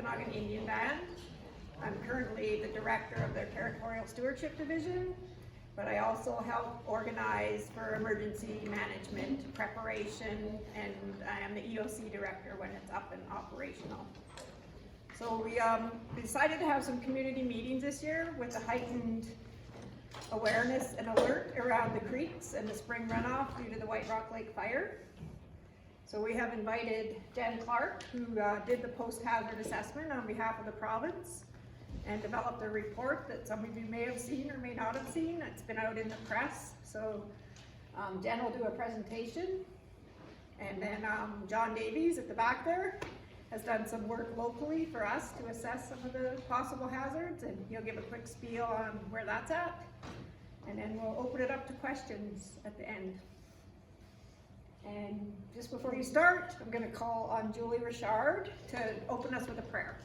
Okanagan Indian Band. I'm currently the director of their Territorial Stewardship Division, but I also help organize for emergency management preparation, and I am the EOC director when it's up and operational. So we decided to have some community meetings this year with a heightened awareness and alert around the creeks and the spring runoff due to the White Rock Lake fire. So we have invited Dan Clark, who did the post-hazard assessment on behalf of the province and developed a report that some of you may have seen or may not have seen. It's been out in the press. So Dan will do a presentation, and then John Davies at the back there has done some work locally for us to assess some of the possible hazards, and he'll give a quick spiel on where that's at, and then we'll open it up to questions at the end. And just before you start, I'm going to call on Julie Richard to open us with a prayer.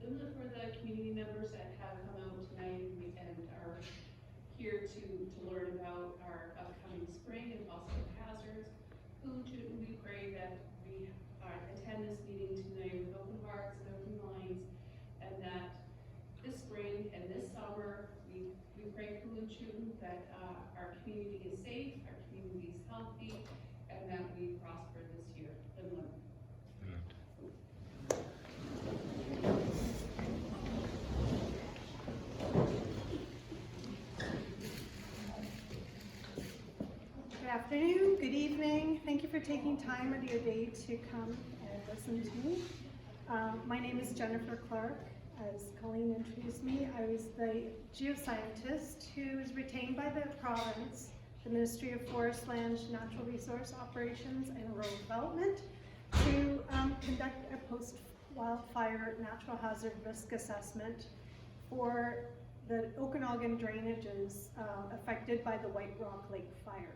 Inland for the community members that have come out tonight and are here to learn about our upcoming spring and possible hazards. We pray that we attend this meeting tonight with open hearts and open minds, and that this spring and this summer we pray that our community is safe, our community is healthy, and that we prosper this year. Inland. Good afternoon, good evening. Thank you for taking time out of your day to come and listen to me. My name is Jennifer Clark. As Colleen introduced me, I was the geoscientist who was retained by the province, the Ministry of Forest, Land, Natural Resource Operations and Rural Development, to conduct a post-wildfire natural hazard risk assessment for the Okanagan drainages affected by the White Rock Lake fire.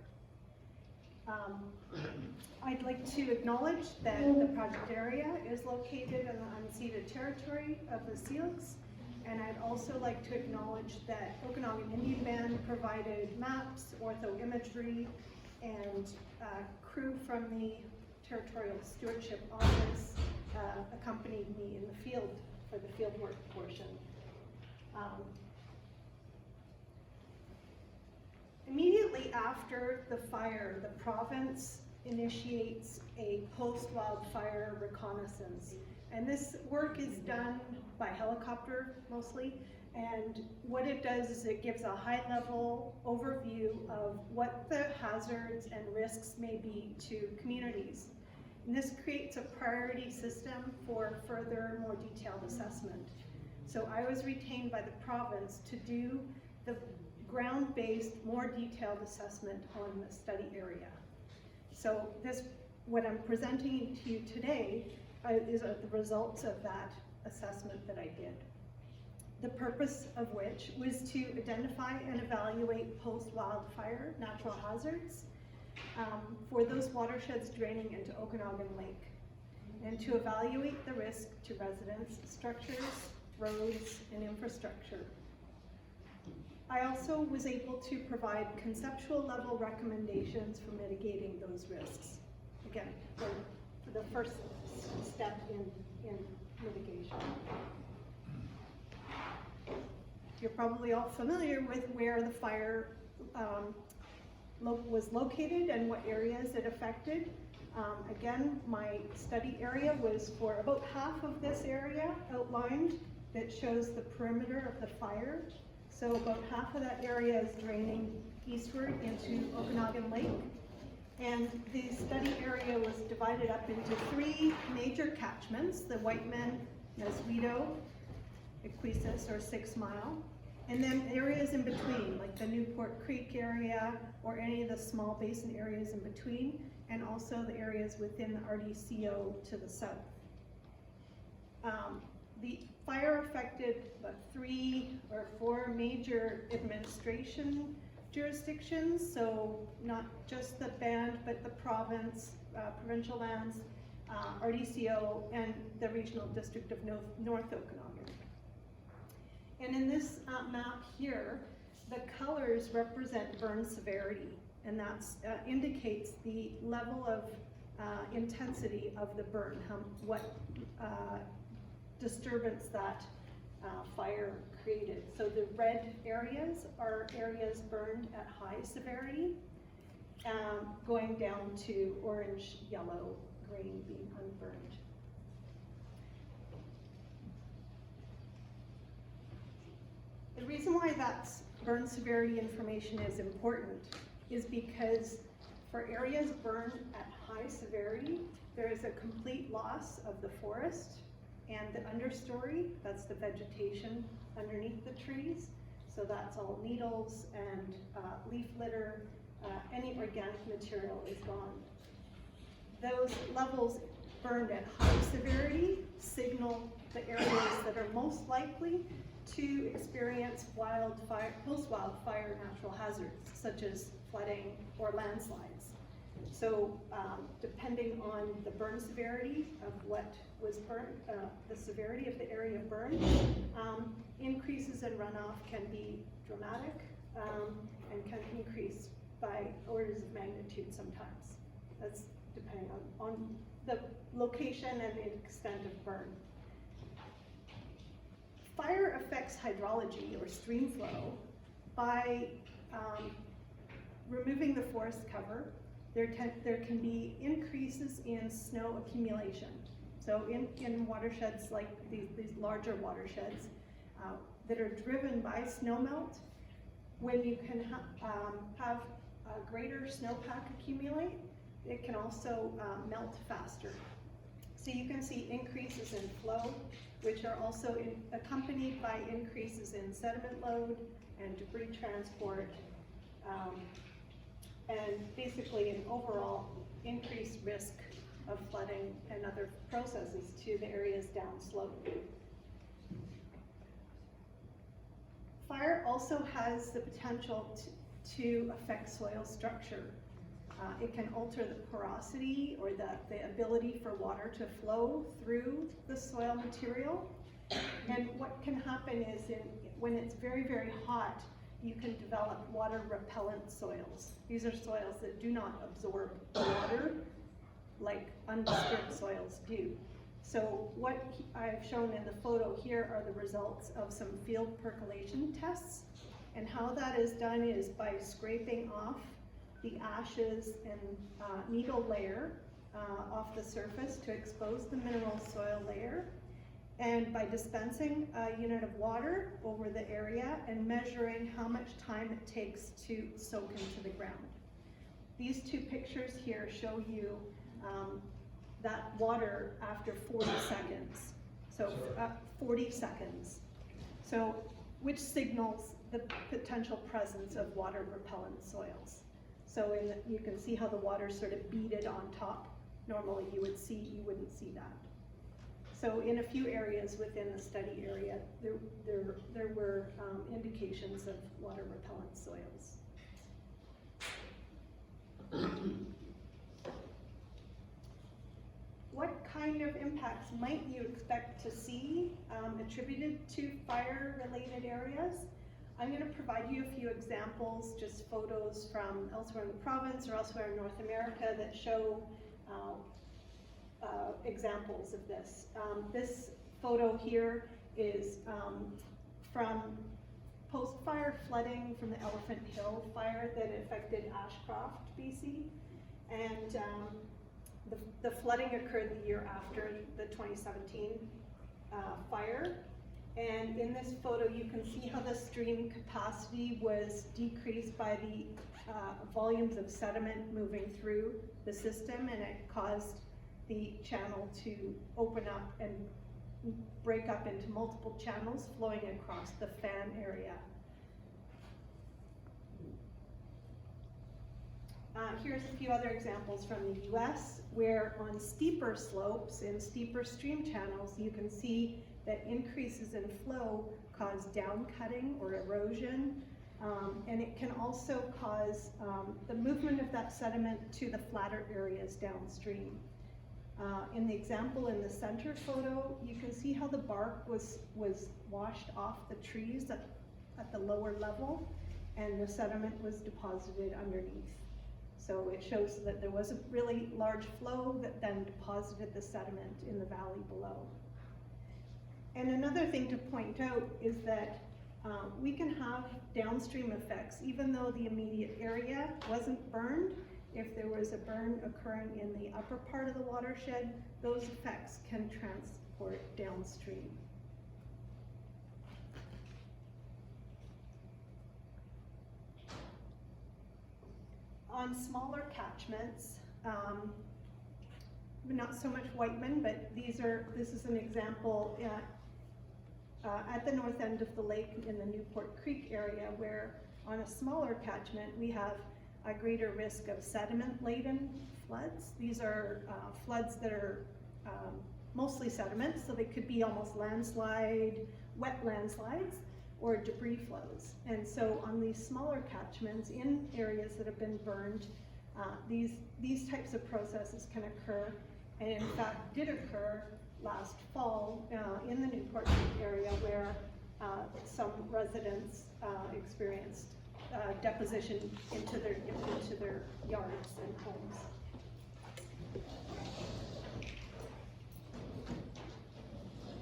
I'd like to acknowledge that the project area is located in the unceded territory of the Syilx, and I'd also like to acknowledge that Okanagan Indian Band provided maps, ortho imagery, and crew from the Territorial Stewardship Office accompanied me in the field for the field work portion. Immediately after the fire, the province initiates a post-wildfire reconnaissance. And this work is done by helicopter mostly. And what it does is it gives a high-level overview of what the hazards and risks may be to communities. And this creates a priority system for further, more detailed assessment. So I was retained by the province to do the ground-based, more detailed assessment on the study area. So what I'm presenting to you today is the results of that assessment that I did. The purpose of which was to identify and evaluate post-wildfire natural hazards for those watersheds draining into Okanagan Lake, and to evaluate the risk to residents, structures, roads, and infrastructure. I also was able to provide conceptual level recommendations for mitigating those risks. Again, for the first step in mitigation. You're probably all familiar with where the fire was located and what areas it affected. Again, my study area was for about half of this area outlined that shows the perimeter of the fire. So about half of that area is draining eastward into Okanagan Lake. And the study area was divided up into 3 major catchments: the Whitemans, Neswito, Equesis, or 6 Mile, and then areas in between, like the Newport Creek area or any of the small basin areas in between, and also the areas within the RDCO to the south. The fire affected 3 or 4 major administration jurisdictions, so not just the band, but the province, provincial lands, RDCO, and the Regional District of North Okanagan. And in this map here, the colors represent burn severity, and that indicates the level of intensity of the burn, what disturbance that fire created. So the red areas are areas burned at high severity, going down to orange, yellow, green being unburned. The reason why that's burn severity information is important is because for areas burned at high severity, there is a complete loss of the forest and the understory, that's the vegetation underneath the trees. So that's all needles and leaf litter, any organic material is gone. Those levels burned at high severity signal the areas that are most likely to experience wildfire, post-wildfire natural hazards, such as flooding or landslides. So depending on the burn severity of what was burned, the severity of the area burned, increases in runoff can be dramatic and can increase by orders of magnitude sometimes. That's depending on the location and the extent of burn. Fire affects hydrology or stream flow by removing the forest cover. There can be increases in snow accumulation. So in watersheds like these larger watersheds that are driven by snowmelt, when you can have a greater snowpack accumulate, it can also melt faster. So you can see increases in flow, which are also accompanied by increases in sediment load and debris transport, and basically an overall increased risk of flooding and other processes to the areas downslope. Fire also has the potential to affect soil structure. It can alter the porosity or the ability for water to flow through the soil material. And what can happen is when it's very, very hot, you can develop water repellent soils. These are soils that do not absorb water like undisturbed soils do. So what I've shown in the photo here are the results of some field percolation tests. And how that is done is by scraping off the ashes and needle layer off the surface to expose the mineral soil layer, and by dispensing a unit of water over the area and measuring how much time it takes to soak into the ground. These two pictures here show you that water after 40 seconds. So 40 seconds. So which signals the potential presence of water repellent soils. So you can see how the water sort of beaded on top. Normally you wouldn't see that. So in a few areas within the study area, there were indications of water repellent soils. What kind of impacts might you expect to see attributed to fire-related areas? I'm going to provide you a few examples, just photos from elsewhere in the province or elsewhere in North America that show examples of this. This photo here is from post-fire flooding from the Elephant Hill fire that affected Ashcroft, BC. And the flooding occurred the year after the 2017 fire. And in this photo, you can see how the stream capacity was decreased by the volumes of sediment moving through the system, and it caused the channel to open up and break up into multiple channels flowing across the fan area. Here's a few other examples from the US, where on steeper slopes and steeper stream channels, you can see that increases in flow cause downcutting or erosion, and it can also cause the movement of that sediment to the flatter areas downstream. In the example in the center photo, you can see how the bark was washed off the trees at the lower level, and the sediment was deposited underneath. So it shows that there was a really large flow that then deposited the sediment in the valley below. And another thing to point out is that we can have downstream effects, even though the immediate area wasn't burned. If there was a burn occurring in the upper part of the watershed, those effects can transport downstream. On smaller catchments, not so much Whiteman, but this is an example at the north end of the lake in the Newport Creek area, where on a smaller catchment we have a greater risk of sediment-laden floods. These are floods that are mostly sediment, so they could be almost wet landslides, or debris flows. And so on these smaller catchments in areas that have been burned, these types of processes can occur, and in fact did occur last fall in the Newport Creek area, where some residents experienced deposition into their yards and homes.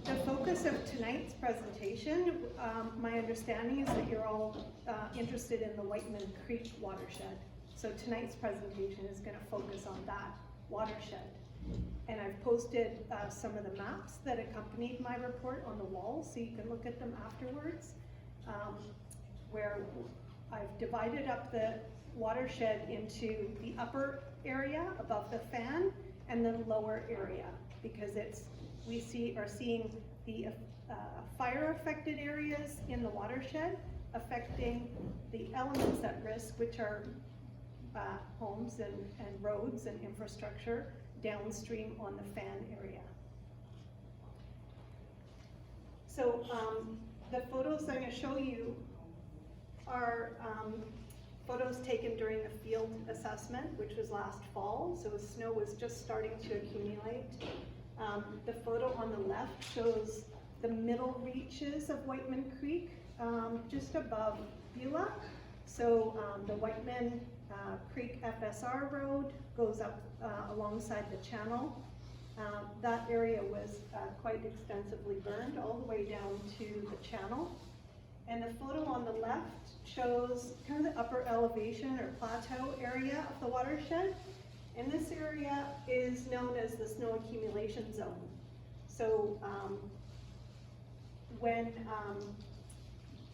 The focus of tonight's presentation, my understanding is that you're all interested in the Whiteman Creek watershed. So tonight's presentation is going to focus on that watershed. And I've posted some of the maps that accompanied my report on the wall, so you can look at them afterwards, where I've divided up the watershed into the upper area above the fan and the lower area, because we are seeing the fire affected areas in the watershed affecting the elements at risk, which are homes and roads and infrastructure downstream on the fan area. So the photos I'm going to show you are photos taken during the field assessment, which was last fall, so snow was just starting to accumulate. The photo on the left shows the middle reaches of Whiteman Creek, just above Beulah. So the Whiteman Creek FSR road goes up alongside the channel. That area was quite extensively burned all the way down to the channel. And the photo on the left shows kind of the upper elevation or plateau area of the watershed. And this area is known as the snow accumulation zone. So when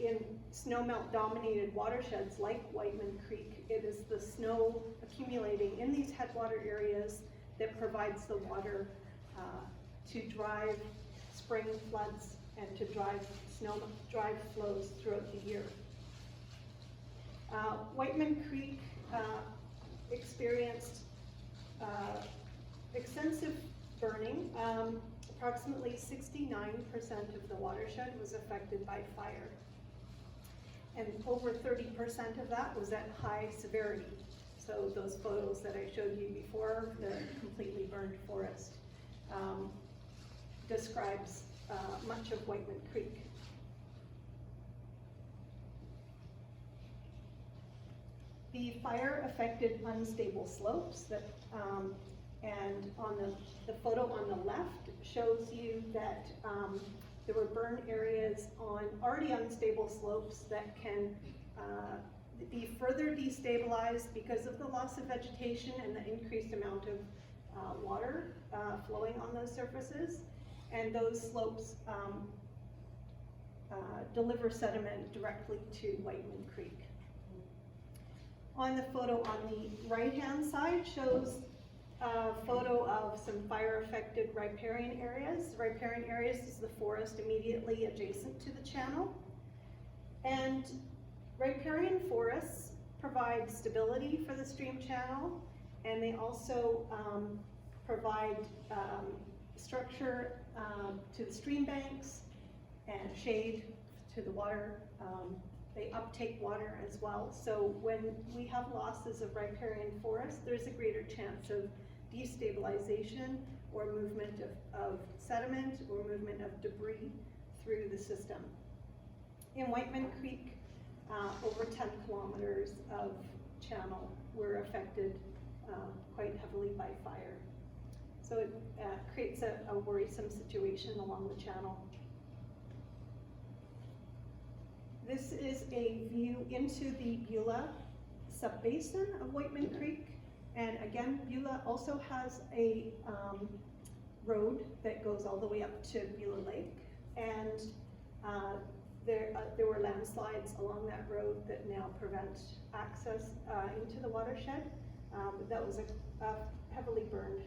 in snowmelt dominated watersheds like Whiteman Creek, it is the snow accumulating in these headwater areas that provides the water to drive spring floods and to drive flows throughout the year. Whiteman Creek experienced extensive burning. Approximately 69% of the watershed was affected by fire. And over 30% of that was at high severity. So those photos that I showed you before, the completely burned forest, describes much of Whiteman Creek. The fire affected unstable slopes and on the photo on the left shows you that there were burn areas on already unstable slopes that can be further destabilized because of the loss of vegetation and the increased amount of water flowing on those surfaces. And those slopes deliver sediment directly to Whiteman Creek. On the photo on the right-hand side shows a photo of some fire-affected riparian areas. Riparian areas is the forest immediately adjacent to the channel. And riparian forests provide stability for the stream channel, and they also provide structure to the stream banks and shade to the water. They uptake water as well. So when we have losses of riparian forest, there's a greater chance of destabilization or movement of sediment or movement of debris through the system. In Whiteman Creek, over 10 kilometers of channel were affected quite heavily by fire. So it creates a worrisome situation along the channel. This is a view into the Beulah subbasin of Whiteman Creek. And again, Beulah also has a road that goes all the way up to Beulah Lake. And there were landslides along that road that now prevent access into the watershed. That was a heavily burned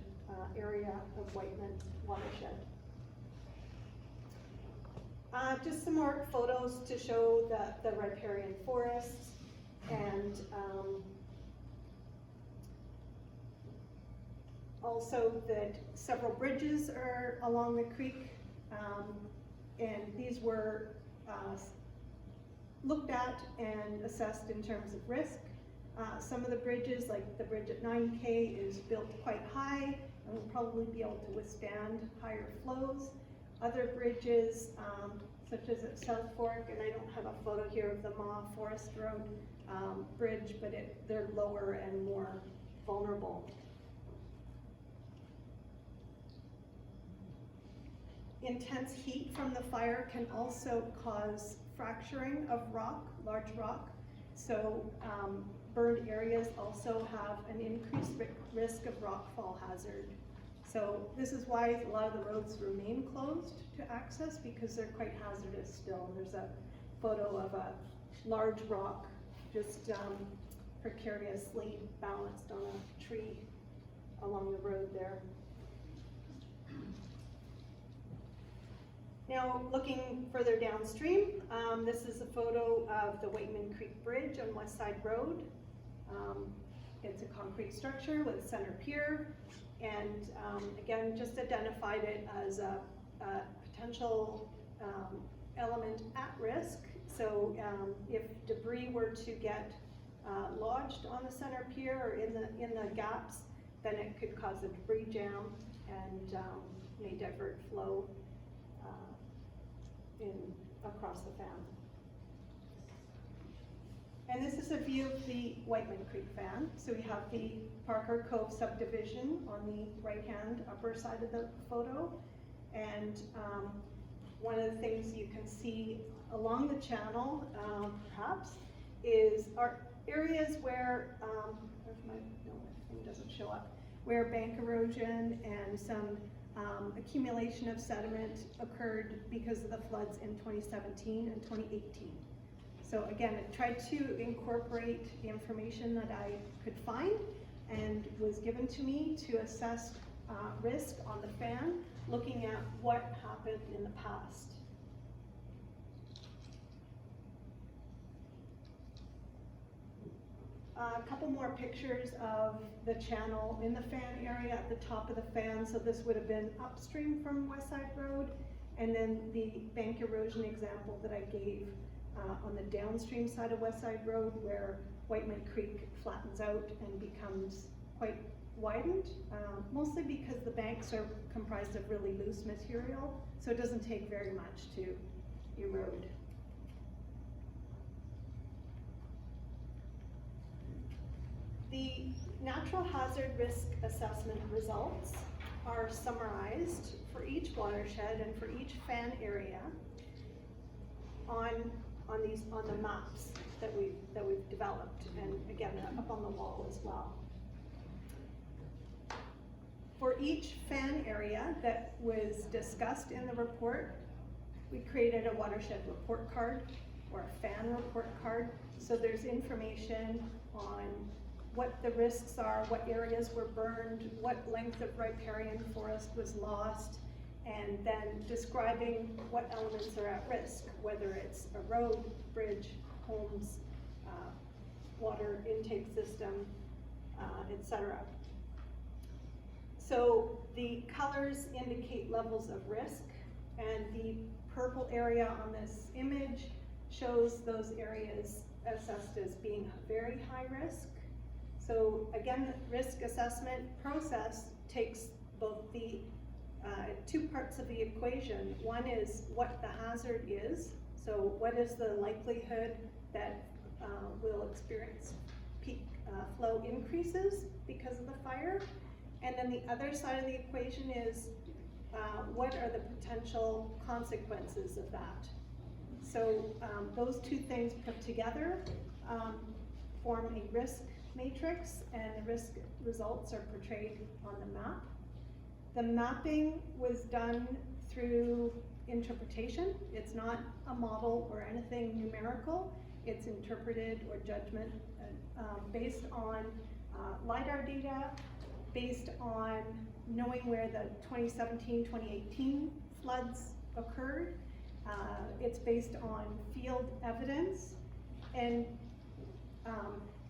area of Whiteman watershed. Just some more photos to show the riparian forests, and also that several bridges are along the creek, and these were looked at and assessed in terms of risk. Some of the bridges, like the bridge at 9K, is built quite high and will probably be able to withstand higher flows. Other bridges, such as at South Fork, and I don't have a photo here of the Ma Forest Road bridge, but they're lower and more vulnerable. Intense heat from the fire can also cause fracturing of rock, large rock. So burned areas also have an increased risk of rockfall hazard. So this is why a lot of the roads remain closed to access, because they're quite hazardous still. There's a photo of a large rock just precariously balanced on a tree along the road there. Now, looking further downstream, this is a photo of the Whiteman Creek Bridge on West Side Road. It's a concrete structure with a center pier, and again, just identified it as a potential element at risk. So if debris were to get lodged on the center pier or in the gaps, then it could cause a debris jam and may divert flow across the fan. And this is a view of the Whiteman Creek fan. So we have the Parker Cove subdivision on the right-hand upper side of the photo. And one of the things you can see along the channel, perhaps, is our areas where, if my thing doesn't show up, where bank erosion and some accumulation of sediment occurred because of the floods in 2017 and 2018. So again, I tried to incorporate the information that I could find and was given to me to assess risk on the fan, looking at what happened in the past. A couple more pictures of the channel in the fan area at the top of the fan. So this would have been upstream from West Side Road, and then the bank erosion example that I gave on the downstream side of West Side Road, where Whiteman Creek flattens out and becomes quite widened, mostly because the banks are comprised of really loose material, so it doesn't take very much to erode. The natural hazard risk assessment results are summarized for each watershed and for each fan area on the maps that we've developed, and again up on the wall as well. For each fan area that was discussed in the report, we created a watershed report card or a fan report card. So there's information on what the risks are, what areas were burned, what length of riparian forest was lost, and then describing what elements are at risk, whether it's a road, bridge, homes, water intake system, etc. So the colors indicate levels of risk, and the purple area on this image shows those areas assessed as being very high risk. So again, the risk assessment process takes both the two parts of the equation. One is what the hazard is. So what is the likelihood that we'll experience peak flow increases because of the fire? And then the other side of the equation is what are the potential consequences of that? So those two things put together form a risk matrix, and the risk results are portrayed on the map. The mapping was done through interpretation. It's not a model or anything numerical. It's interpreted or judgment based on LiDAR data, based on knowing where the 2017-2018 floods occurred. It's based on field evidence, and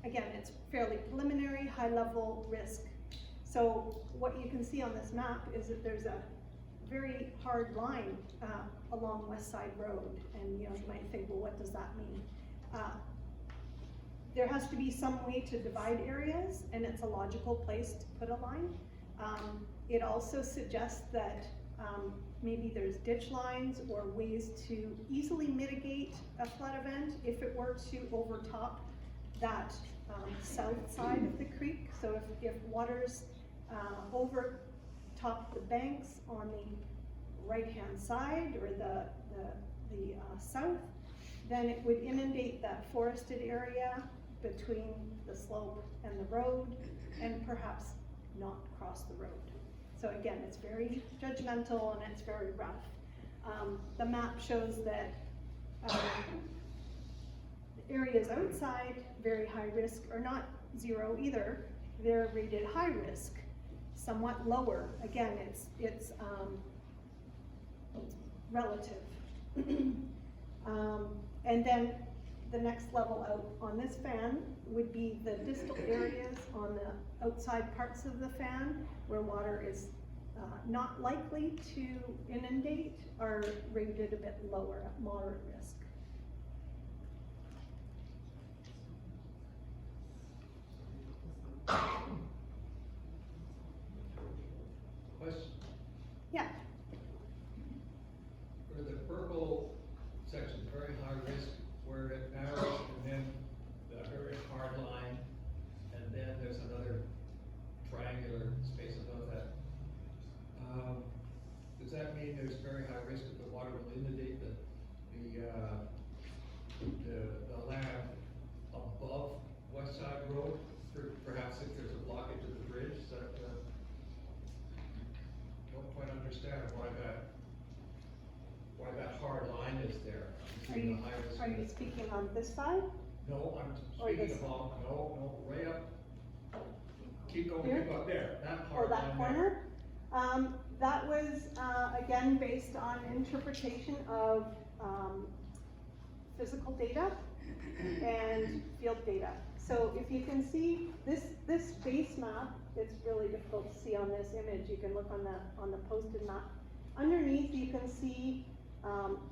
again, it's fairly preliminary, high-level risk. So what you can see on this map is that there's a very hard line along West Side Road, and you might think, well, what does that mean? There has to be some way to divide areas, and it's a logical place to put a line. It also suggests that maybe there's ditch lines or ways to easily mitigate a flood event if it were to overtop that south side of the creek. So if waters overtop the banks on the right-hand side or the south, then it would inundate that forested area between the slope and the road, and perhaps not cross the road. So again, it's very judgmental and it's very rough. The map shows that the areas outside, very high risk, are not zero either. They're rated high risk, somewhat lower. Again, it's relative. And then the next level out on this fan would be the distal areas on the outside parts of the fan where water is not likely to inundate, are rated a bit lower, at moderate risk. Question? Yeah. For the purple section, very high risk, where it narrows, and then the very hard line, and then there's another triangular space above that. Does that mean there's very high risk that the water will inundate the land above West Side Road? Perhaps if there's a blockage of the bridge, that don't quite understand why that hard line is there. Are you speaking on this side? No, I'm Or speaking this- about, no, way up. Keep going, Here? keep up there, that Or hard line that there. corner? That was, again, based on interpretation of physical data and field data. So if you can see this base map, it's really difficult to see on this image. You can look on the posted map. Underneath, you can see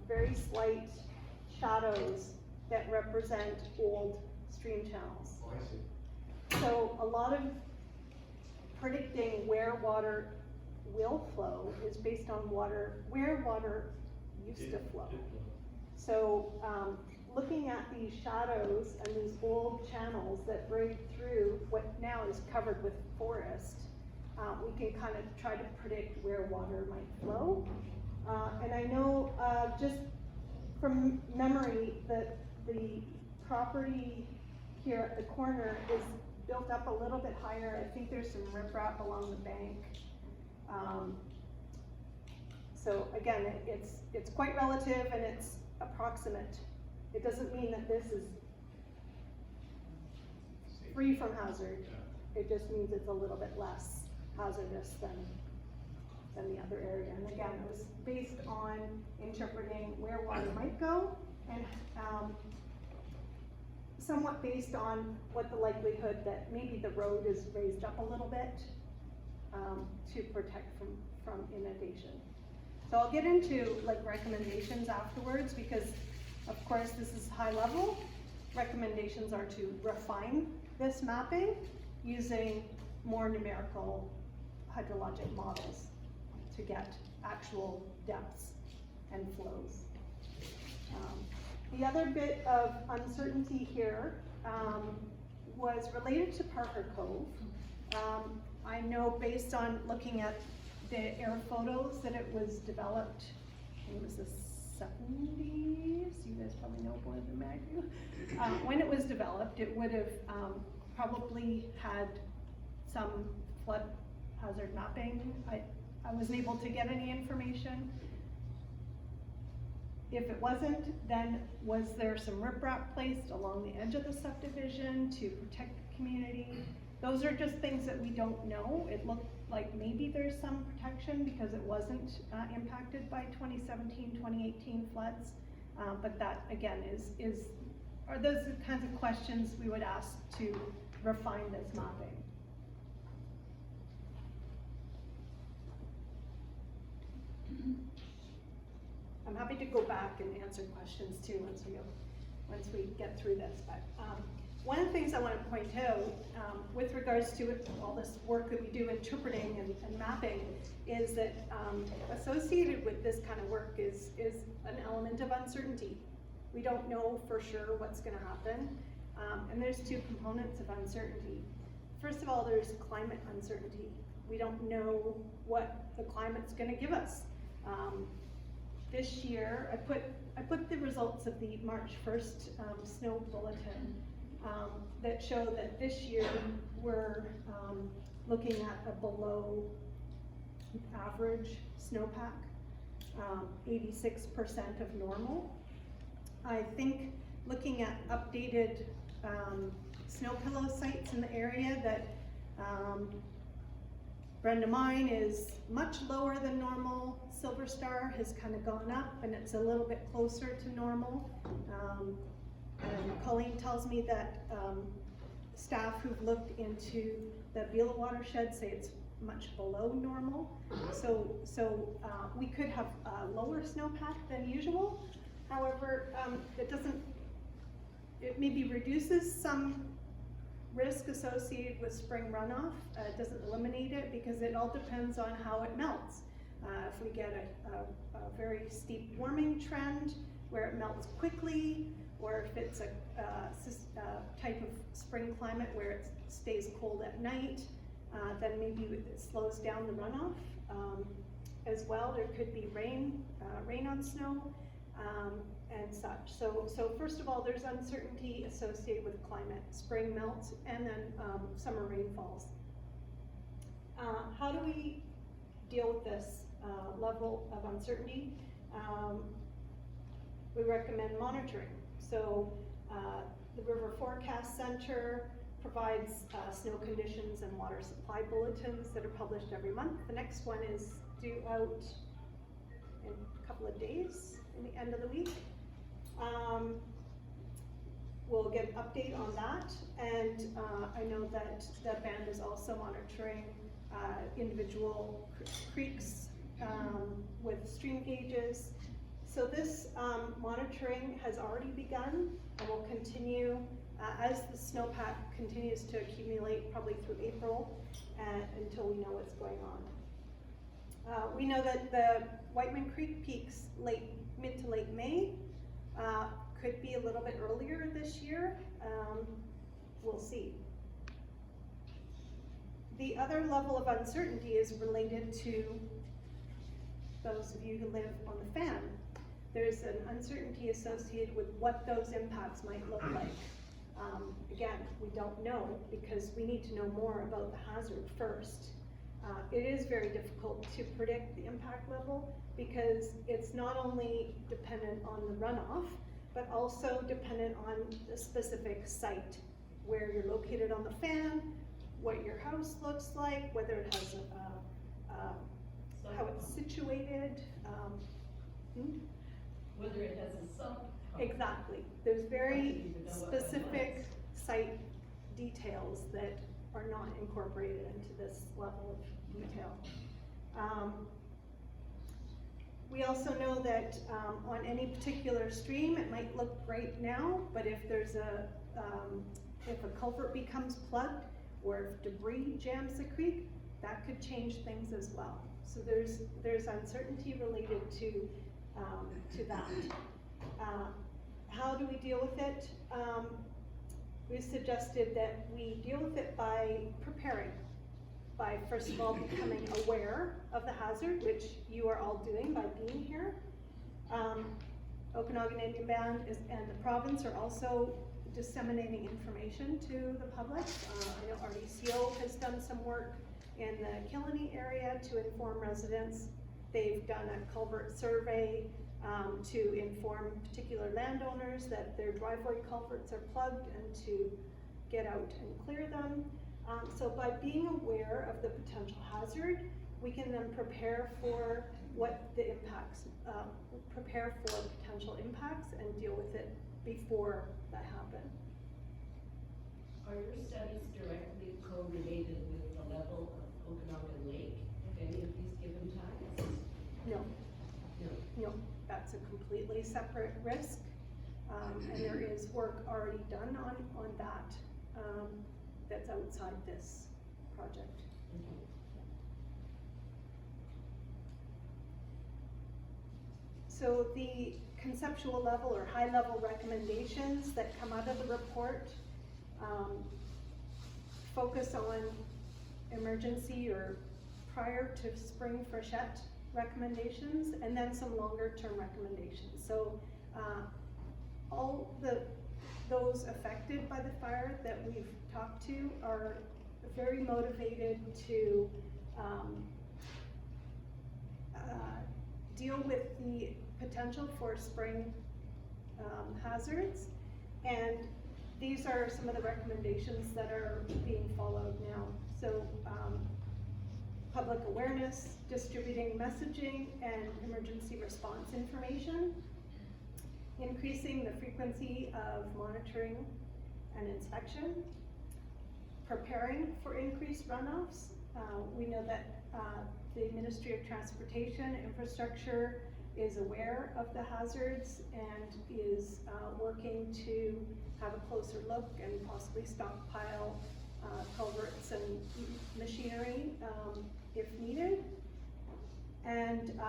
very slight shadows that represent old stream channels. Oh, I see. So a lot of predicting where water will flow is based on where water used to flow. So looking at these shadows and these old channels that break through what now is covered with forest, we can kind of try to predict where water might flow. And I know just from memory that the property here at the corner is built up a little bit higher. I think there's some riprap along the bank. So again, it's quite relative and it's approximate. It doesn't mean that this is free from hazard. It just means it's a little bit less hazardous than the other area. And again, it was based on interpreting where water might go and somewhat based on what the likelihood that maybe the road is raised up a little bit to protect from inundation. So I'll get into like recommendations afterwards because of course this is high level. Recommendations are to refine this mapping using more numerical hydrologic models to get actual depths and flows. The other bit of uncertainty here was related to Parker Cove. I know based on looking at the air photos that it was developed, I think it was the 70s, you guys probably know more than I do. When it was developed, it would have probably had some flood hazard mapping. I wasn't able to get any information. If it wasn't, then was there some riprap placed along the edge of the subdivision to protect the community? Those are just things that we don't know. It looked like maybe there's some protection because it wasn't impacted by 2017, 2018 floods. But that again are those the kinds of questions we would ask to refine this mapping. I'm happy to go back and answer questions too once we get through this. But one of the things I want to point out with regards to all this work that we do interpreting and mapping is that associated with this kind of work is an element of uncertainty. We don't know for sure what's going to happen, and there's two components of uncertainty. First of all, there's climate uncertainty. We don't know what the climate's going to give us. This year, I put the results of the March 1st snow bulletin that show that this year we're looking at a below average snowpack, 86% of normal. I think looking at updated snow pillow sites in the area that Brenda Mine is much lower than normal. Silver Star has kind of gone up and it's a little bit closer to normal. And Colleen tells me that staff who've looked into the Beulah watershed say it's much below normal. So we could have a lower snowpack than usual. However, it maybe reduces some risk associated with spring runoff. It doesn't eliminate it because it all depends on how it melts. If we get a very steep warming trend where it melts quickly, or if it's a type of spring climate where it stays cold at night, then maybe it slows down the runoff. As well, there could be rain on snow, and such. So first of all, there's uncertainty associated with climate. Spring melts and then summer rainfalls. How do we deal with this level of uncertainty? We recommend monitoring. So the River Forecast Center provides snow conditions and water supply bulletins that are published every month. The next one is due out in a couple of days, in the end of the week. We'll get an update on that, and I know that the band is also monitoring individual creeks with stream gauges. So this monitoring has already begun and will continue as the snowpack continues to accumulate, probably through April, until we know what's going on. We know that the Whiteman Creek peaks mid to late May. Could be a little bit earlier this year. We'll see. The other level of uncertainty is related to those of you who live on the fan. There's an uncertainty associated with what those impacts might look like. Again, we don't know because we need to know more about the hazard first. It is very difficult to predict the impact level because it's not only dependent on the runoff, but also dependent on the specific site, where you're located on the fan, what your house looks like, whether it has how it's situated. Whether it has a sump. Exactly. There's very specific site details that are not incorporated into this level of detail. We also know that on any particular stream, it might look great now, but if there's if a culvert becomes plugged, or if debris jams the creek, that could change things as well. So there's uncertainty related to that. How do we deal with it? We suggested that we deal with it by preparing, by first of all becoming aware of the hazard, which you are all doing by being here. Okanagan Indian Band and the province are also disseminating information to the public. I know RDCO has done some work in the Killiney area to inform residents. They've done a culvert survey to inform particular landowners that their driveway culverts are plugged and to get out and clear them. So by being aware of the potential hazard, we can then prepare for what the impacts, prepare for potential impacts and deal with it before that happen. Are your studies directly correlated with the level of Okanagan Lake at any of these given times? No, No. that's a completely separate risk. And there is work already done on that, that's outside this project. So the conceptual level or high level recommendations that come out of the report focus on emergency or prior to spring freshet recommendations, and then some longer term recommendations. So all those affected by the fire that we've talked to are very motivated to deal with the potential for spring hazards, and these are some of the recommendations that are being followed now. So public awareness, distributing messaging and emergency response information, increasing the frequency of monitoring and inspection, preparing for increased runoffs. We know that the Ministry of Transportation Infrastructure is aware of the hazards and is working to have a closer look and possibly stockpile culverts and machinery if needed. And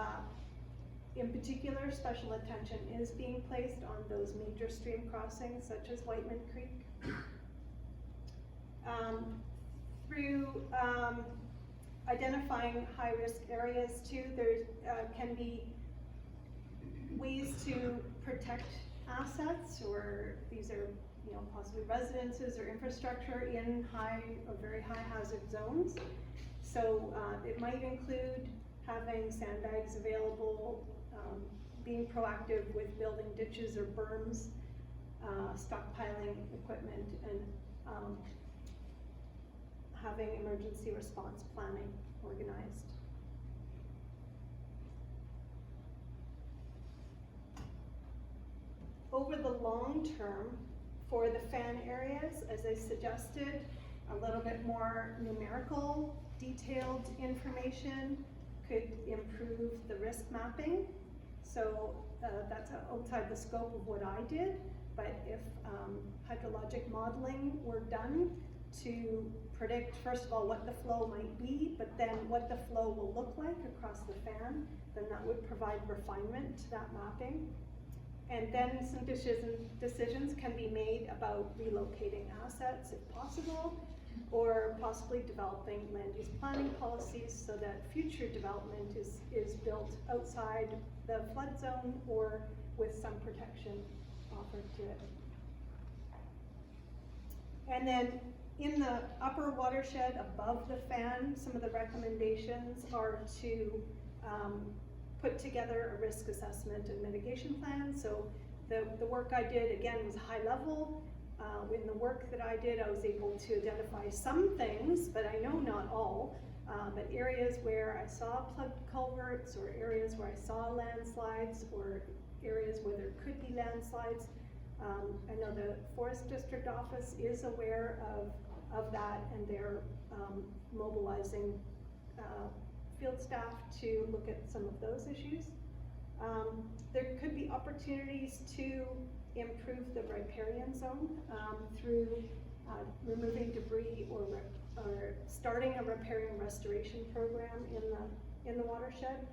in particular, special attention is being placed on those major stream crossings such as Whiteman Creek. Through identifying high-risk areas too, there can be ways to protect assets, or these are, you know, possibly residences or infrastructure in high or very high hazard zones. So it might include having sandbags available, being proactive with building ditches or berms, stockpiling equipment, and having emergency response planning organized. Over the long term, for the fan areas, as I suggested, a little bit more numerical, detailed information could improve the risk mapping. So that's outside the scope of what I did, but if hydrologic modeling were done to predict, first of all, what the flow might be, but then what the flow will look like across the fan, then that would provide refinement to that mapping. And then some decisions can be made about relocating assets if possible, or possibly developing land use planning policies so that future development is built outside the flood zone or with some protection offered to it. And then in the upper watershed above the fan, some of the recommendations are to put together a risk assessment and mitigation plan. So the work I did, again, was high level. In the work that I did, I was able to identify some things, but I know not all. But areas where I saw plugged culverts, or areas where I saw landslides, or areas where there could be landslides. I know the Forest District Office is aware of that, and they're mobilizing field staff to look at some of those issues. There could be opportunities to improve the riparian zone through removing debris or starting a repair and restoration program in the watershed.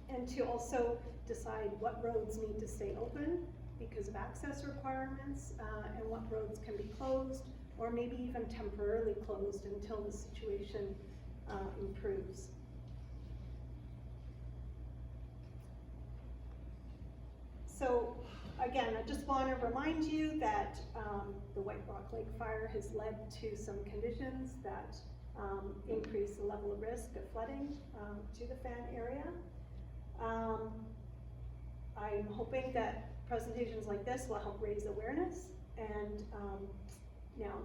And to also decide what roads need to stay open because of access requirements, and what roads can be closed, or maybe even temporarily closed until the situation improves. So again, I just want to remind you that the White Rock Lake fire has led to some conditions that increase the level of risk of flooding to the fan area. I'm hoping that presentations like this will help raise awareness, and now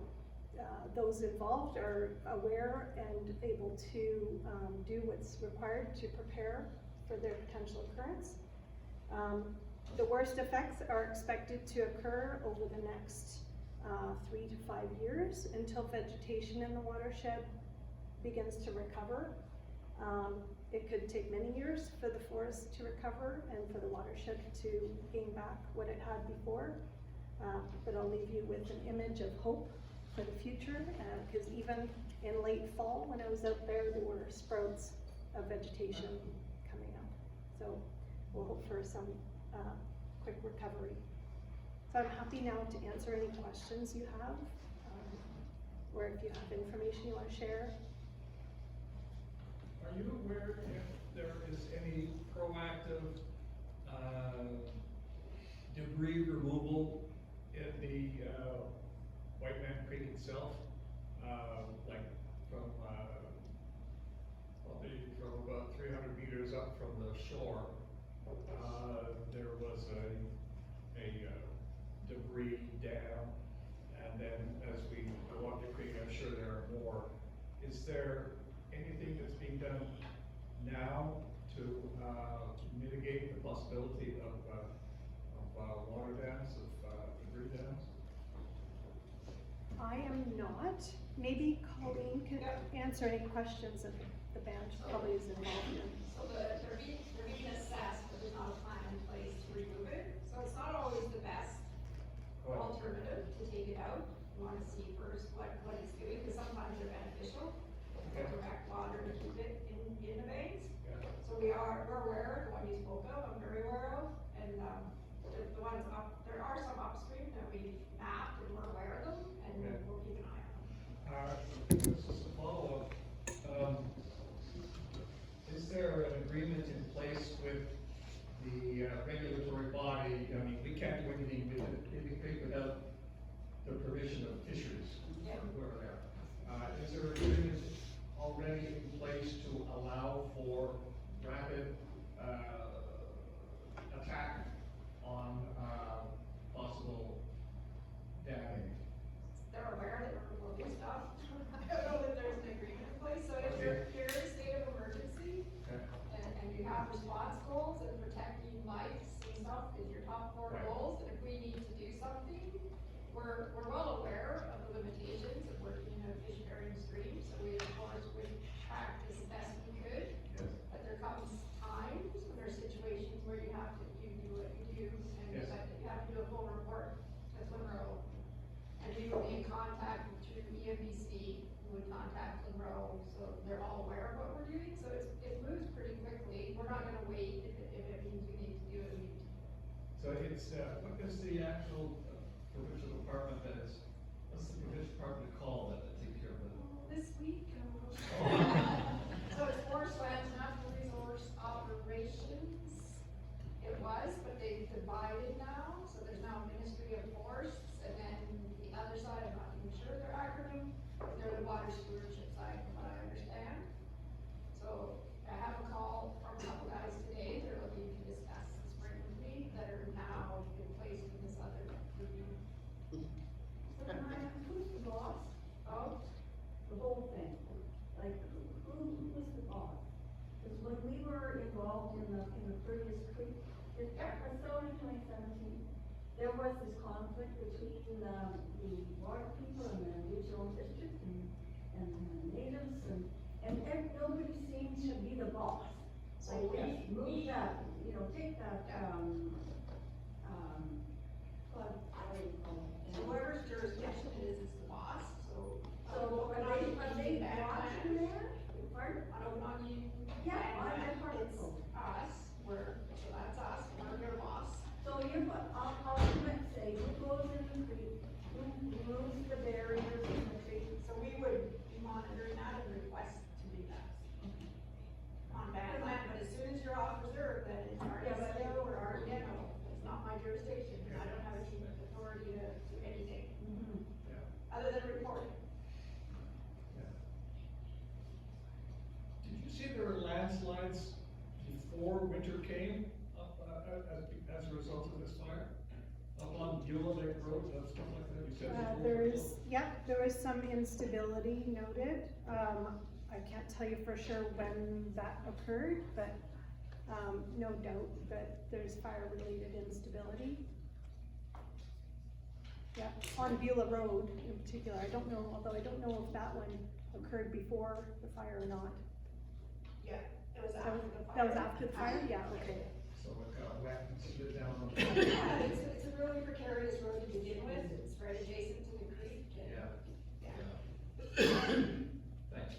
those involved are aware and able to do what's required to prepare for their potential occurrence. The worst effects are expected to occur over the next 3 to 5 years until vegetation in the watershed begins to recover. It could take many years for the forest to recover and for the watershed to gain back what it had before. But I'll leave you with an image of hope for the future, because even in late fall, when I was out there were sprouts of vegetation coming up. So we'll hope for some quick recovery. So I'm happy now to answer any questions you have, or if you have information you want to share. Are you aware if there is any proactive debris removal in the Whiteman Creek itself? Like from from about 300 meters up from the shore, there was a debris dam, and then as we go up the creek, I'm sure there are more. Is there anything that's being done now to mitigate the possibility of water dams, of debris dams? I am not. Maybe Colleen can answer any questions that the band probably is involved in. So they're being assessed, but there's not a plan in place to remove it. So it's not always the best alternative to take it out. You wanna see first what it's doing, because sometimes they're beneficial. Okay. Direct water to keep it in the veins. Yeah. So we're aware of the one you spoke of, I'm very aware of, and the ones up, there are some upstream that we mapped and we're aware of them, and Okay. we'll keep an eye on them. This is a follow-up. Is there an agreement in place with the regulatory body? I mean, we can't do anything with it without the permission of fisheries. Yeah. Whoever they are. Is there an agreement already in place to allow for rapid attack on possible damming? They're aware that we're removing stuff. I don't know that there's an agreement in place, so if you're in a state of emergency, Okay. and you have response goals, and protecting lives and stuff is your top 4 Right. goals, and if we need to do something, we're well aware of the limitations of working in a fish-bearing stream, so we of course would practice as best we could. Yes. But there comes times when there are situations where you have to, you do what you do, and Yes. you have to do a full report to Monroe. And we will be in contact through EMBC, who would contact Monroe, so they're all aware of what we're doing, so it moves pretty quickly. We're not gonna wait if it means we need to do it, we need to. So it's, what is the actual provincial department that is, what's the provincial department called that takes care of it? This week, so it's Forest Lands Natural Resource Operations. It was, but they've divided now, so there's now Ministry of Forests, and then the other side, I'm not even sure their acronym, they're the water stewardship side, from what I understand. So I have a call from a couple guys today, they're looking to discuss the spring with me, that are now in place in this other review. So Maya, who's the boss of the whole thing? Like, who's the boss? Because when we were involved in the previous creek, so in 2017, there was this conflict between the water people and the regional district and the natives, and nobody seemed to be the boss. So Like, yes, move that, take that, what do you call it? So whoever's jurisdiction it is the boss. landslides before winter came up, as a result of this fire? Up on Beulah Lake Road, stuff like that, you said before? There was some instability noted. I can't tell you for sure when that occurred, but, no doubt that there's fire-related instability. Yeah, on Beulah Road in particular, I don't know, although I don't know if that one occurred before the fire or not. Yeah, it was That after was, the fire. that was after the fire, yeah, okay. So it got wet and slid down on. Yeah, it's a really precarious road to begin with, it's right adjacent to the creek. and- Yeah. Thanks.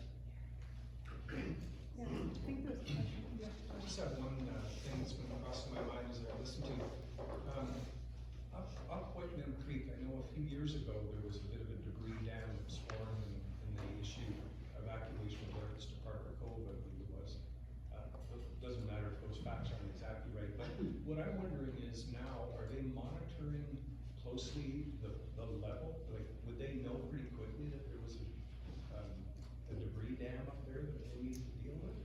Yeah, I think there's a question. I just have one thing that's been crossing my mind as I listen to, up Whiteman Creek, I know a few years ago, there was a bit of a debris dam that was formed and they issued evacuation alerts to Parker Cove, I believe it was. It doesn't matter if those facts aren't exactly right, but what I'm wondering is now, are they monitoring closely the level? Like, would they know pretty quickly that there was a debris dam up there that they need to deal with?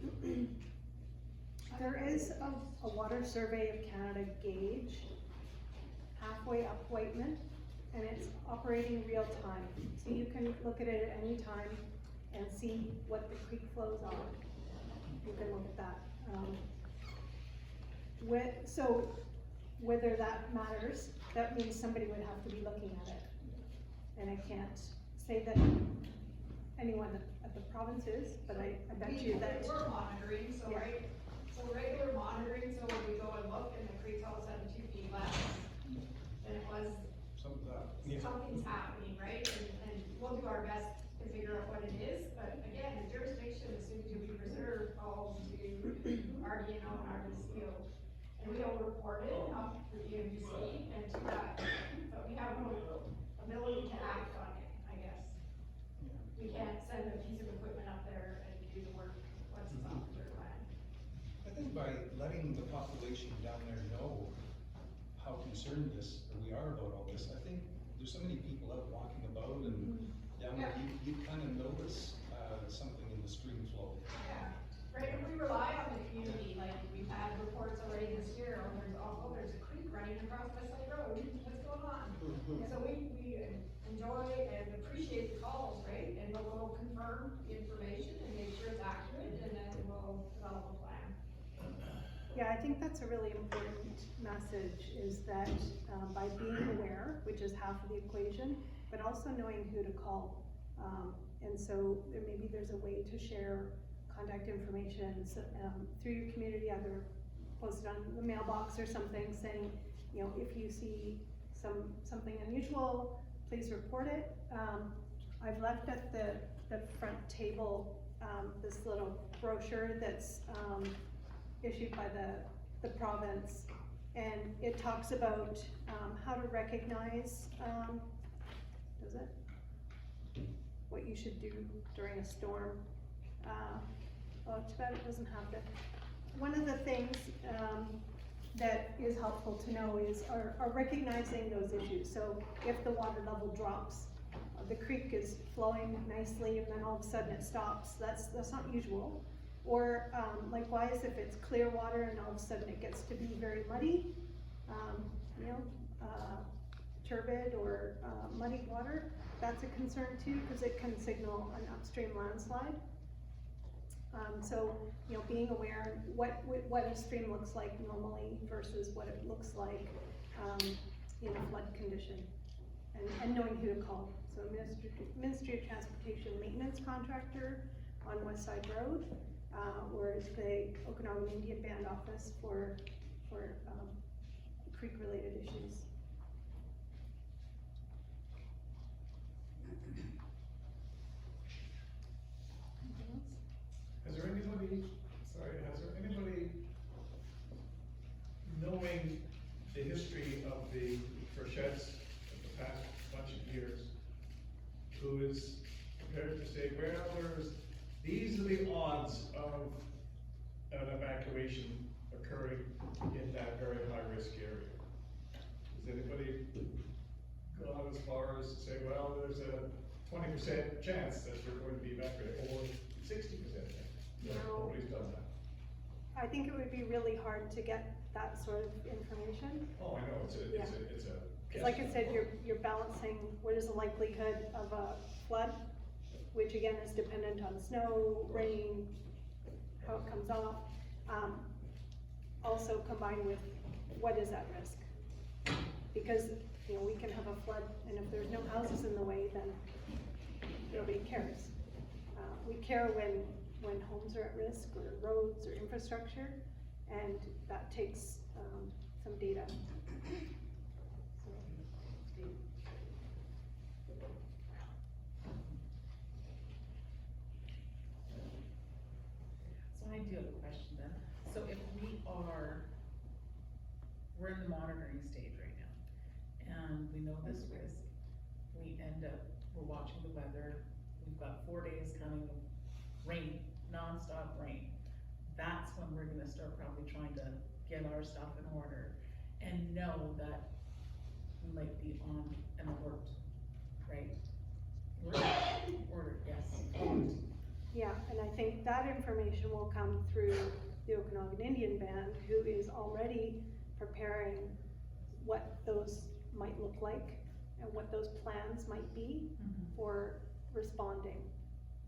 There is a Water Survey of Canada gauge halfway up Whiteman, and it's operating real time. So you can look at it at any time and see what the creek flows are. You can look at that. So whether that matters, that means somebody would have to be looking at it. And I can't say that anyone at the province is, but I bet you that. We're monitoring, so Yeah. right, so regular monitoring, so when we go and look and the creek's all of a sudden 2 feet less, then it was, something's happening, right? And we'll do our best to figure out what it is, but again, the jurisdiction is soon to be reserved falls to RDNO and RDCO. And we don't report it up to the UBC and to that, but we have no ability to act on it, I guess. We can't send a piece of equipment up there and do the work once it's off their land. I think by letting the population down there know how concerned we are about all this, I think there's so many people out walking about and down there, you kind of notice, something in the stream flow. Yeah, right, and we rely on the community, like, we've had reports already this year, there's a creek running across West Side Road, what's going on? And so we enjoy and appreciate the calls, right, and we'll confirm the information and make sure it's accurate, and then we'll develop a plan. Yeah, I think that's a really important message, is that by being aware, which is half of the equation, but also knowing who to call. And so maybe there's a way to share contact information through your community, either post it on the mailbox or something, saying, you know, if you see something unusual, please report it. I've left at the front table this little brochure that's issued by the province, and it talks about how to recognize, does it? What you should do during a storm. Oh, too bad it doesn't have that. One of the things that is helpful to know is are recognizing those issues. So if the water level drops, the creek is flowing nicely and then all of a sudden it stops, that's not usual. Or likewise, if it's clear water and all of a sudden it gets to be very muddy, turbid or muddy water, that's a concern too, because it can signal an upstream landslide. So, being aware what a stream looks like normally versus what it looks like in a flood condition, and knowing who to call. So Ministry of Transportation maintenance contractor on West Side Road, or the Okanagan Indian Band office for creek-related issues. Has there anybody, knowing the history of the freshets of the past bunch of years, who is prepared to say, well, these are the odds of an evacuation occurring in that very high-risk area? Has anybody gone as far as to say, well, there's a 20% chance that we're going to be evacuated, or 60% chance? No. Nobody's done that. I think it would be really hard to get that sort of information. Oh, I know, it's a. Cause like I said, you're balancing what is the likelihood of a flood, which again is dependent on snow, rain, how it comes off. Also combined with what is at risk. Because, you know, we can have a flood and if there's no houses in the way, then nobody cares. We care when homes are at risk or roads or infrastructure, and that takes some data. So I do have a question then. So if we're in the monitoring stage right now, and we know this risk, we're watching the weather, we've got 4 days coming of rain, non-stop rain. That's when we're gonna start probably trying to get our stuff in order and know that we might be on an alert, right? Order, yes. Yeah, and I think that information will come through the Okanagan Indian Band, who is already preparing what those might look like and what those plans might be for responding.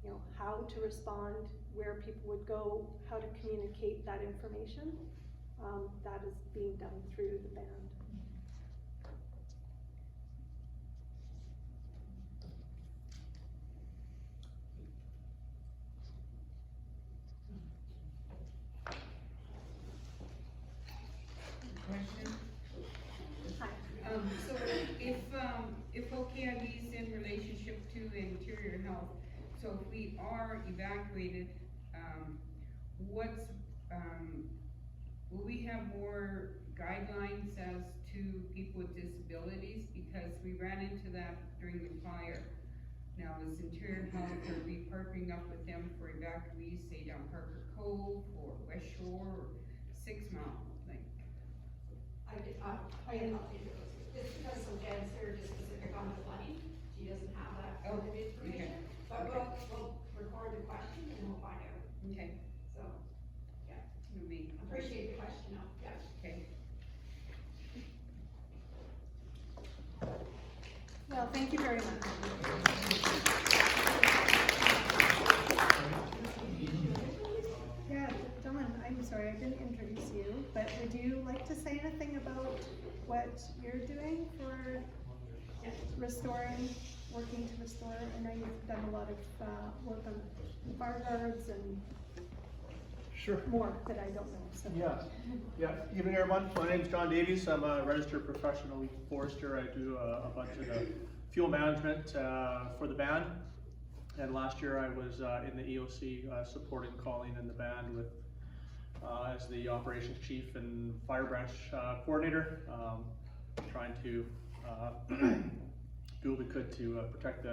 You know, how to respond, where people would go, how to communicate that information. That is being done through the band. Question? Hi. So if OKIB is in relationship to interior health, so if we are evacuated, will we have more guidelines as to people with disabilities? Because we ran into that during the fire. Now, is interior health, are we partnering up with them for evacuees, say down Parker Cove or West Shore or 6 Mile? Like, It's because some Jen's here just specific on the flooding, she doesn't have that Oh, sort of information. okay. But Okay. we'll record the question and we'll find out, okay, so, yeah, would be, appreciate the question, yeah. okay. Well, thank you very much. Yeah, Dawn, I'm sorry, I didn't introduce you, but would you like to say anything about what you're doing for restoring, working to restore? I know you've done a lot of work on fire guards and Sure. more that I don't know, so. Yeah. Evening, everyone. My name's John Davies. I'm a registered professional forester. I do a bunch of the fuel management for the band. And last year I was in the EOC supporting Colleen and the band with as the operations chief and fire branch coordinator, trying to do what we could to protect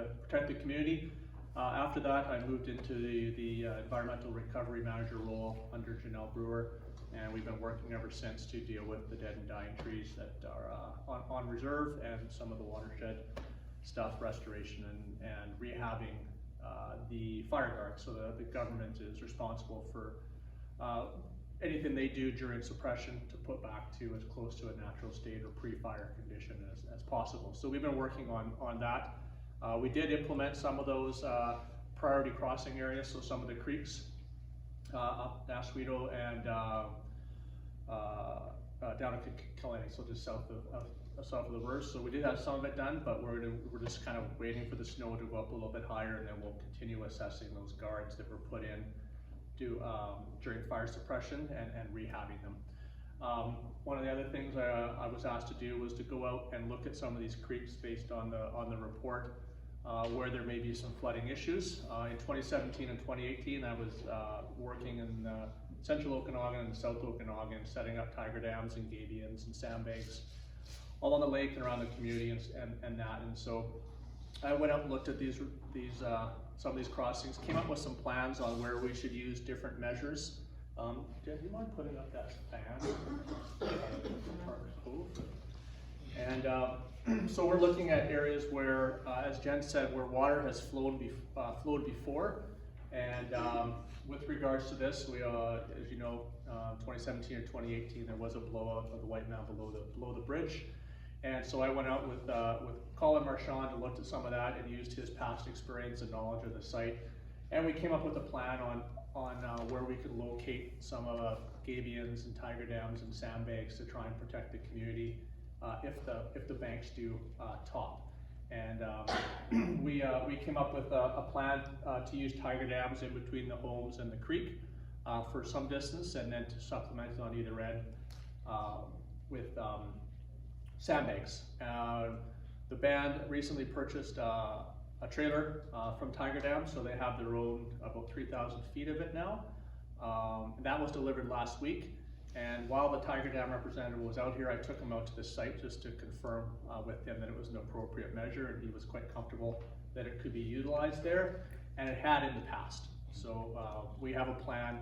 the community. After that, I moved into the environmental recovery manager role under Janelle Brewer, and we've been working ever since to deal with the dead and dying trees that are on reserve and some of the watershed stuff, restoration and rehabbing the fire guards. So the government is responsible for anything they do during suppression to put back to as close to a natural state or pre-fire condition as possible. So we've been working on that. We did implement some of those priority crossing areas, so some of the creeks up Oswego and down to Kilkenny, so just south of the Verse. So we did have some of it done, but we're just kind of waiting for the snow to go up a little bit higher, and then we'll continue assessing those guards that were put in during fire suppression and rehabbing them. One of the other things I was asked to do was to go out and look at some of these creeks based on the report where there may be some flooding issues. In 2017 and 2018, I was working in central Okanagan and south Okanagan, setting up tiger dams and gabions and sandbanks all on the lake and around the community and that. And so I went out and looked at some of these crossings, came up with some plans on where we should use different measures. Jen, do you mind putting up that fan? And so we're looking at areas where, as Jen said, where water has flowed before, And with regards to this, we, as you know, 2017 or 2018, there was a blowout of the Whiteman below the bridge. And so I went out with Colin Marchand and looked at some of that and used his past experience and knowledge of the site. And we came up with a plan on where we could locate some gabions and tiger dams and sandbanks to try and protect the community if the banks do top. And we came up with a plan to use tiger dams in between the homes and the creek for some distance, and then to supplement it on either end with sandbanks. The band recently purchased a trailer from Tiger Dam, so they have their own about 3,000 feet of it now. And that was delivered last week. And while the Tiger Dam representative was out here, I took him out to the site just to confirm with him that it was an appropriate measure, and he was quite comfortable that it could be utilized there, and it had in the past. So we have a plan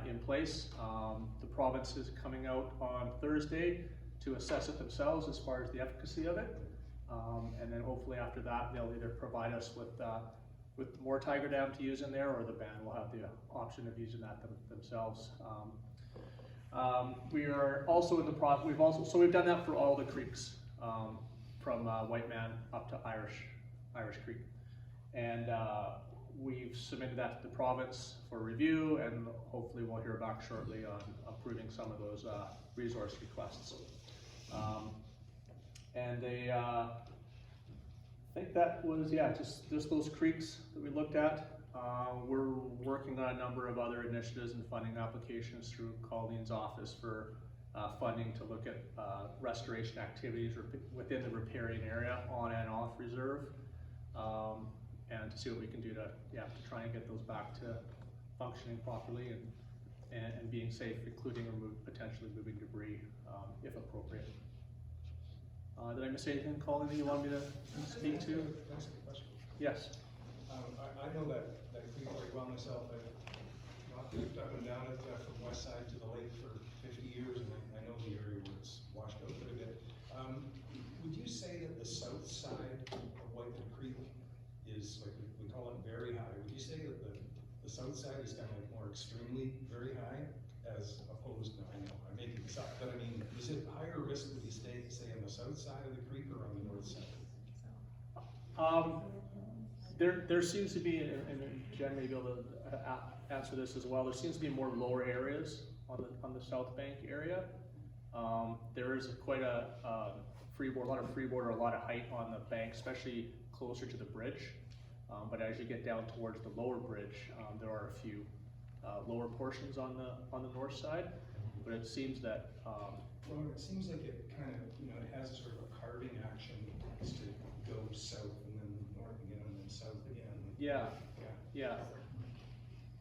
in place. The province is coming out on Thursday to assess it themselves as far as the efficacy of it. And then hopefully after that, they'll either provide us with more Tiger Dam to use in there, or the band will have the option of using that themselves. We are also in the process, so we've done that for all the creeks, from Whiteman up to Irish Creek. And we've submitted that to the province for review, and hopefully we'll hear back shortly on approving some of those resource requests. And they, I think that was, yeah, just those creeks that we looked at. We're working on a number of other initiatives and funding applications through Colleen's office for funding to look at restoration activities within the riparian area on and off reserve, and to see what we can do to try and get those back to functioning properly and being safe, including potentially moving debris if appropriate. Did I miss anything, Colleen, that you want me to speak to? Can I ask a question? Yes. I know that creek very well myself. I've walked up and down it from west side to the lake for 50 years, and I know the area where it's washed out quite a bit. Would you say that the south side of Whiteman Creek is, like we call it, very high? Would you say that the south side is kind of like more extremely very high, as opposed to, I know I'm making this up, but I mean, is it higher risk that you stay, say, on the south side of the creek or on the north side? There seems to be, and Jen may be able to answer this as well, there seems to be more lower areas on the south bank area. There is quite a lot of freeboard or a lot of height on the bank, especially closer to the bridge. But as you get down towards the lower bridge, there are a few lower portions on the north side. But it seems that well, it seems like it kind of, it has sort of a carving action. It's to go south and then north again and then south again. Yeah.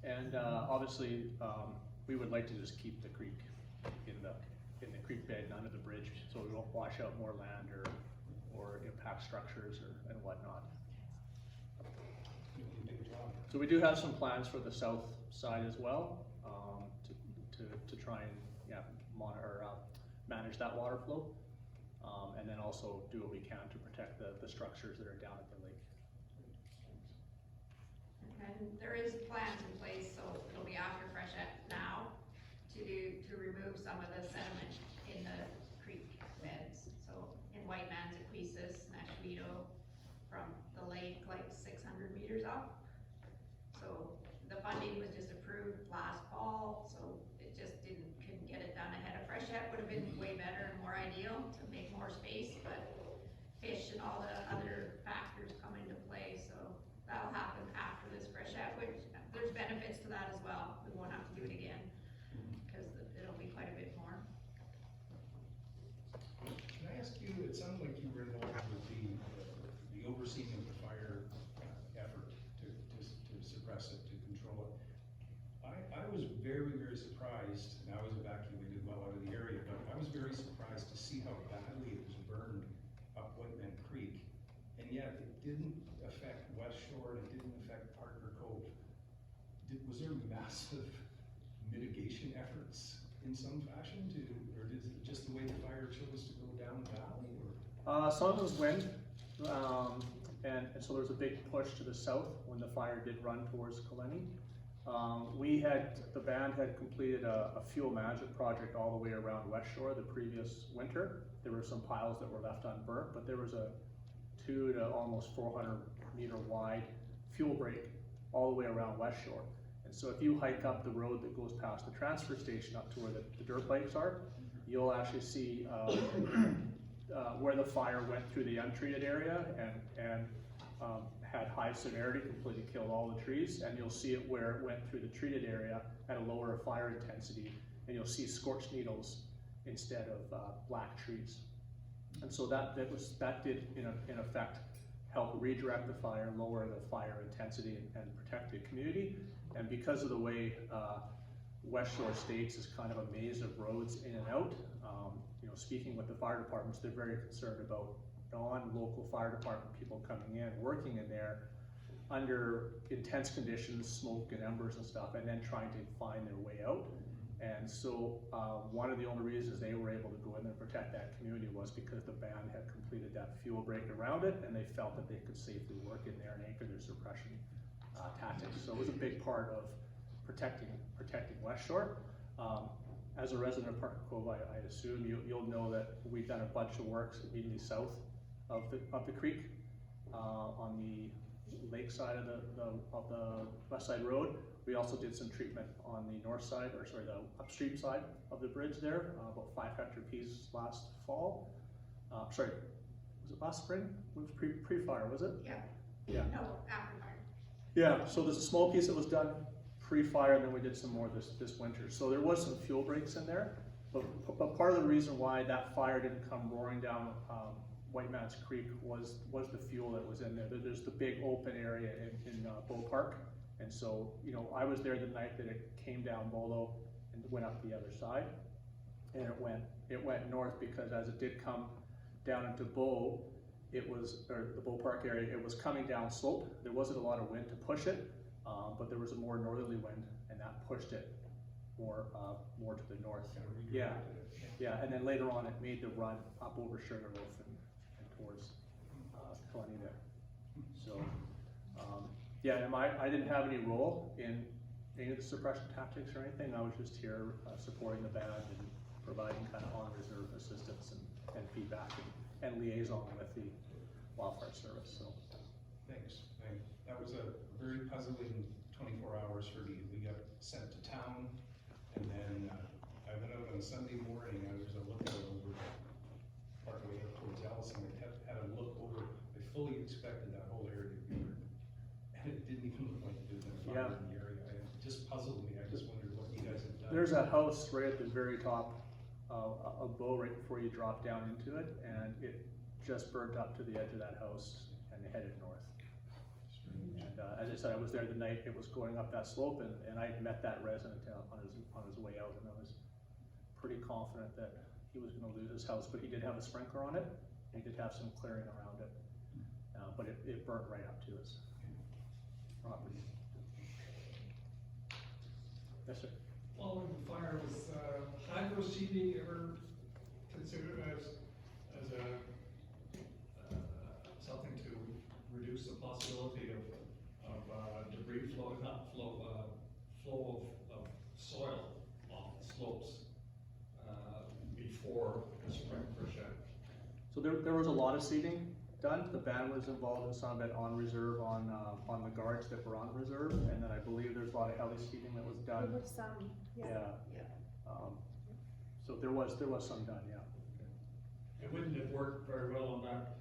And obviously, we would like to just keep the creek in the creek bed and under the bridge, so we won't wash out more land or impact structures and whatnot. So we do have some plans for the south side as well, to try and monitor, manage that water flow, and then also do what we can to protect the structures that are down at the lake. And there is plans in place, so it'll be after freshet now, to remove some of the sediment in the creek beds. So in Whitemans, Aquesus, Nashvito, from the lake, like 600 meters up. So the funding was just approved last fall, so it just couldn't get it done ahead of freshet. Would have been way better and more ideal to make more space, but fish and all the other factors come into play, so that'll happen after this freshet, which there's benefits to that as well. We won't have to do it again, because it'll be quite a bit more. Can I ask you, it sounded like you were involved with the overseeing of the fire effort to suppress it, to control it. I was very, very surprised, and I was evacuated well out of the area, but I was very surprised to see how badly it was burned up Whiteman Creek, and yet it didn't affect West Shore, and it didn't affect Parker Cove. Was there massive mitigation efforts in some fashion or is it just the way the fire chose to go down the valley, or? Some of it was wind, and so there was a big push to the south when the fire did run towards Kaleni. The band had completed a fuel management project all the way around West Shore the previous winter. There were some piles that were left unburnt, but there was a 200 to almost 400 meter wide fuel break all the way around West Shore. And so if you hike up the road that goes past the transfer station up to where the dirt bikes are, you'll actually see where the fire went through the untreated area and had high severity, completely killed all the trees, and you'll see it where it went through the treated area at a lower fire intensity, and you'll see scorched needles instead of black trees. And so that did in effect help redirect the fire, lower the fire intensity, and protect the community. And because of the way West Shore Estates is kind of a maze of roads in and out, speaking with the fire departments, they're very concerned about non-local fire department people coming in, working in there under intense conditions, smoke and embers and stuff, and then trying to find their way out. And so one of the only reasons they were able to go in there and protect that community was because the band had completed that fuel break around it, and they felt that they could safely work in there and anchor their suppression tactics. So it was a big part of protecting West Shore. As a resident of Park Cove, I assume you'll know that we've done a bunch of works immediately south of the creek on the lake side of the west side road. We also did some treatment on the north side, or sorry, the upstream side of the bridge there, about 5 hectare pieces last fall. Sorry, was it last spring? It was pre-fire, was it? Yeah. Yeah. No, after fire. Yeah, so there's a small piece that was done pre-fire, and then we did some more this winter. So there was some fuel breaks in there, but part of the reason why that fire didn't come roaring down Whitemans Creek was the fuel that was in there. There's the big open area in Bull Park, and so I was there the night that it came down Bouleau and went up the other side, and it went north because as it did come down into Bull, the Bull Park area, it was coming down slope. There wasn't a lot of wind to push it, but there was a more northerly wind, and that pushed it more to the north. Yeah, and then later on, it made the run up over Sugarloaf and towards Kaleni there. So, and I didn't have any role in any of the suppression tactics or anything. I was just here supporting the band and providing kind of on-reserve assistance and feedback and liaison with the wildfire service. So, Thanks. That was a very puzzling 24 hours for me. We got sent to town, and then I went out on Sunday morning. I was a lookout over partway up towards Allison. I had a look over. I fully expected that whole area to be burned, and it didn't even look like there's been a fire in the area. It just puzzled me. I just wondered what you guys had done. there's a house right at the very top of Bow right before you drop down into it, and it just burned up to the edge of that house and headed north. And as I said, I was there the night it was going up that slope, and I met that resident on his way out, and I was pretty confident that he was going to lose his house, but he did have a sprinkler on it, and he did have some clearing around it, but it burnt right up to his property. Yes, sir. Following the fire, was hydro seeding ever considered as something to reduce the possibility of debris flow of soil off the slopes before the spring freshet? So there was a lot of seeding done. The band was involved in some of it on reserve on the guards that were on reserve, and then I believe there's a lot of heli seeding that was done. There was some, yeah. So there was some done, yeah. It wouldn't have worked very well on that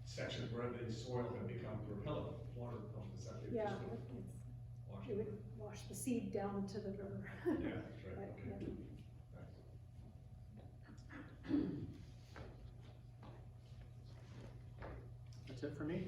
section where the soil had become repellent, water from the septic. Yeah, just would wash it would wash the seed down to the river. Yeah, that's right, But, okay. yeah. Thanks. That's it for me.